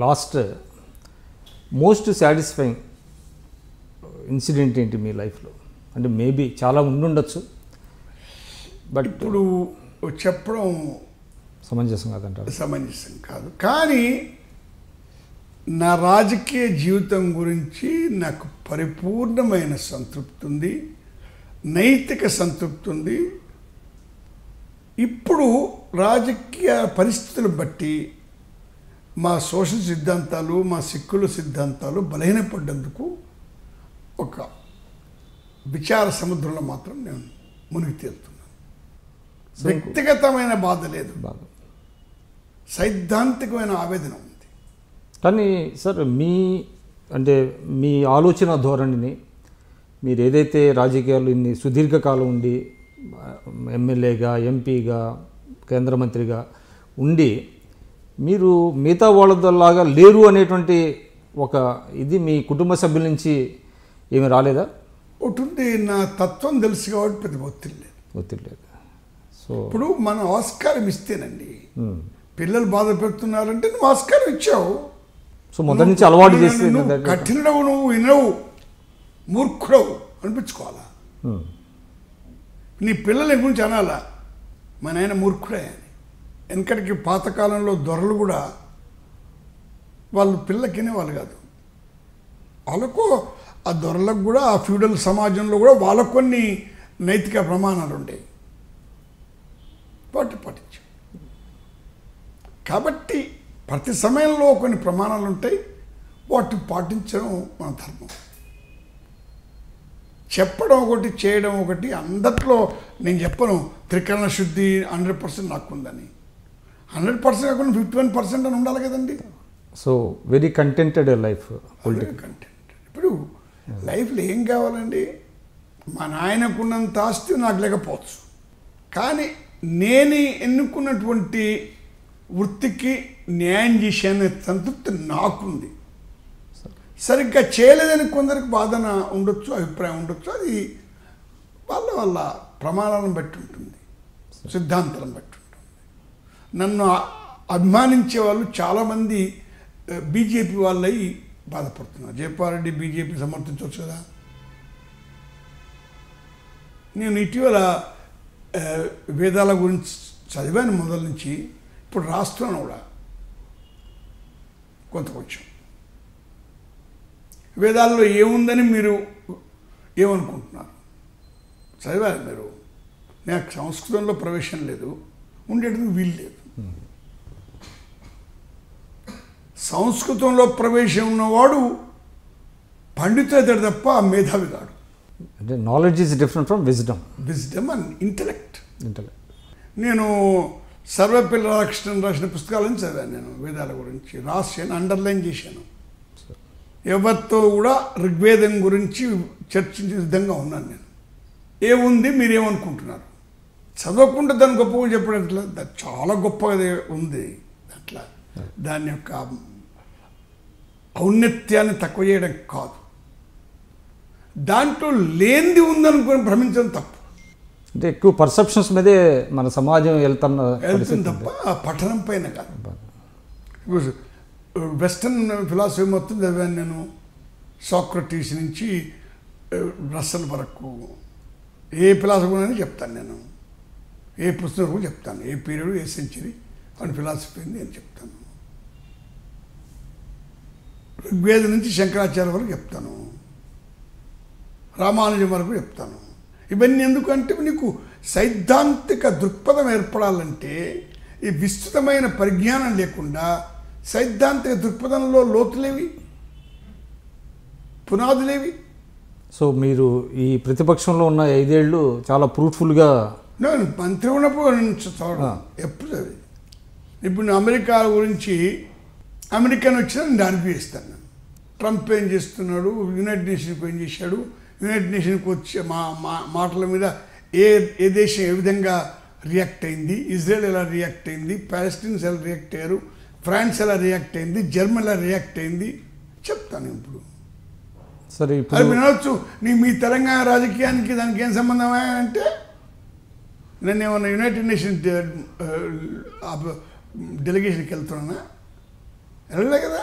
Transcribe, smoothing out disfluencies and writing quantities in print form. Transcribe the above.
Last most satisfying incident ఏంటి మీ లైఫ్లో? అంటే మేబీ చాలా ఉండుండొచ్చు, బట్ ఇప్పుడు చెప్పడం సమంజసం కాదంటారు. సమంజసం కాదు, కానీ నా రాజకీయ జీవితం గురించి నాకు పరిపూర్ణమైన సంతృప్తి ఉంది, నైతిక సంతృప్తి ఉంది. ఇప్పుడు రాజకీయ పరిస్థితులు బట్టి మా సోషల్ సిద్ధాంతాలు, మా సెక్యులర్ సిద్ధాంతాలు బలహీనపడ్డందుకు ఒక విచార సముద్రంలో మాత్రం నేను మునిగి తేలుతున్నాను. వ్యక్తిగతమైన బాధ లేదు, సైద్ధాంతికమైన ఆవేదన ఉంది. కానీ సార్, మీ ఆలోచన ధోరణిని, మీరు ఏదైతే రాజకీయాలు ఇన్ని సుదీర్ఘకాలం ఉండి ఎమ్మెల్యేగా, ఎంపీగా, కేంద్ర మంత్రిగా ఉండి మీరు మిగతా వాళ్ళలాగా లేరు అనేటువంటి ఒక ఇది మీ కుటుంబ సభ్యుల నుంచి ఏమి రాలేదా? ఒకటి నా తత్వం తెలుసు కాబట్టి పెద్ద ఒత్తిడి లేదు. సో ఇప్పుడు మనం ఆస్కారం ఇస్తేనండి, పిల్లలు బాధ పెడుతున్నారంటే నువ్వు ఆస్కారం ఇచ్చావు. సో మొదటి నుంచి అలవాటు చేసి కఠినవు, నువ్వు వినవు, మూర్ఖుడవు అనిపించుకోవాలా. నీ పిల్లల గురించి అనాలా మా నాయన మూర్ఖుడే అని. వెనకటికి పాతకాలంలో దొరలు కూడా వాళ్ళు పిల్లకినే వాళ్ళు కాదు, వాళ్ళకు ఆ దొరలకు కూడా ఆ ఫ్యూడల్ సమాజంలో కూడా వాళ్ళకు కొన్ని నైతిక ప్రమాణాలు ఉండేవి, వాటి పాటించాం. కాబట్టి ప్రతి సమయంలో కొన్ని ప్రమాణాలు ఉంటాయి, వాటిని పాటించడం మన ధర్మం. చెప్పడం ఒకటి, చేయడం ఒకటి. అందట్లో నేను చెప్పను త్రికరణ శుద్ధి 100% నాకుందని. 100% కాకుండా 51% అని ఉండాలి కదండి. So very కంటెంటెడ్ life. కంటెంట్. ఇప్పుడు లైఫ్లో ఏం కావాలండి? మా నాయనకున్నంత ఆస్తి నాకు లేకపోవచ్చు, కానీ నేను ఎన్నుకున్నటువంటి వృత్తికి న్యాయం చేసే సంతృప్తి నాకుంది. సరిగ్గా చేయలేదని కొందరికి వాదన ఉండొచ్చు, అభిప్రాయం ఉండొచ్చు. అది వాళ్ళ ప్రమాణాలను బట్టి ఉంటుంది, సిద్ధాంతాలను బట్టి ఉంటుంది. నన్ను అభిమానించే వాళ్ళు చాలామంది బీజేపీ వాళ్ళయి బాధపడుతున్నారు. జయపాల్ రెడ్డి బీజేపీ సమర్థించవచ్చు కదా. నేను ఇటీవల వేదాల గురించి చదివాను మొదల నుంచి, ఇప్పుడు రాస్తున్నాను కూడా కొంచెం. వేదాల్లో ఏముందని మీరు ఏమనుకుంటున్నారు? చదివారు మీరు? నాకు సంస్కృతంలో ప్రవేశం లేదు, ఉండేటందుకు వీలు లేదు. సంస్కృతంలో ప్రవేశం ఉన్నవాడు పండితుడు తప్ప మేధావి కాడు. అంటే knowledge is different from wisdom and intellect. నేను సర్వపల్లి రాధాకృష్ణన్ రాసిన పుస్తకాలను చదివాను. నేను వేదాల గురించి రాశాను, అండర్లైన్ చేశాను. ఎవరితో కూడా ఋగ్వేదం గురించి చర్చించే విధంగా ఉన్నాను నేను. ఏముంది, మీరేమనుకుంటున్నారు? చదవకుండా దాన్ని గొప్పగా చెప్పడం చాలా గొప్పగా ఉంది. అట్లా దాని యొక్క ఔన్నత్యాన్ని తక్కువ చేయడం కాదు, దాంట్లో లేనిది ఉందనుకుని భ్రమించడం తప్పు. అంటే ఎక్కువ పర్సెప్షన్స్ మీదే మన సమాజం వెళ్తుంది తప్ప పఠనం పైన కాదు. వెస్టర్న్ ఫిలాసఫీ మొత్తం చదివాను నేను, సాక్రటీస్ నుంచి రస్సెల్ వరకు. ఏ ఫిలాసఫీ అని చెప్తాను నేను, ఏ పుస్తకం చెప్తాను, ఏ పీరియడ్, ఏ సెంచరీ అని ఫిలాసఫీ అని నేను చెప్తాను. ఋగ్వేదం నుంచి శంకరాచార్య వరకు చెప్తాను, రామానుజం వరకు చెప్తాను. ఇవన్నీ ఎందుకంటే నీకు సైద్ధాంతిక దృక్పథం ఏర్పడాలంటే ఈ విస్తృతమైన పరిజ్ఞానం లేకుండా సైద్ధాంతిక దృక్పథంలో లోతులేవి, పునాదులేవి. సో మీరు ఈ ప్రతిపక్షంలో ఉన్న 5 ఏళ్ళు చాలా ఫ్రూట్ఫుల్గా. నేను మంత్రి ఉన్నప్పుడు చదవడం ఎప్పుడు చదివి. ఇప్పుడు అమెరికా గురించి అమెరికన్ వచ్చినా నేను ఆర్గ్యూ చేస్తాను. నేను ట్రంప్ ఏం చేస్తున్నాడు, యునైటెడ్ నేషన్కి ఏం చేశాడు, యునైటెడ్ నేషన్కి వచ్చే మాటల మీద ఏ దేశం ఏ విధంగా రియాక్ట్ అయింది, ఇజ్రాయెల్ ఎలా రియాక్ట్ అయింది, పాలెస్టీన్స్ ఎలా రియాక్ట్ అయ్యారు, ఫ్రాన్స్ ఎలా రియాక్ట్ అయింది, జర్మనీ ఎలా రియాక్ట్ అయింది చెప్తాను ఇప్పుడు. సరే అది ఇప్పుడు వినవచ్చు, మీ తెలంగాణ రాజకీయానికి దానికి ఏం సంబంధమా అంటే, నేను ఏమన్నా యునైటెడ్ నేషన్స్ డెలిగేషన్కి వెళ్తున్నానా? వెళ్ళలే కదా.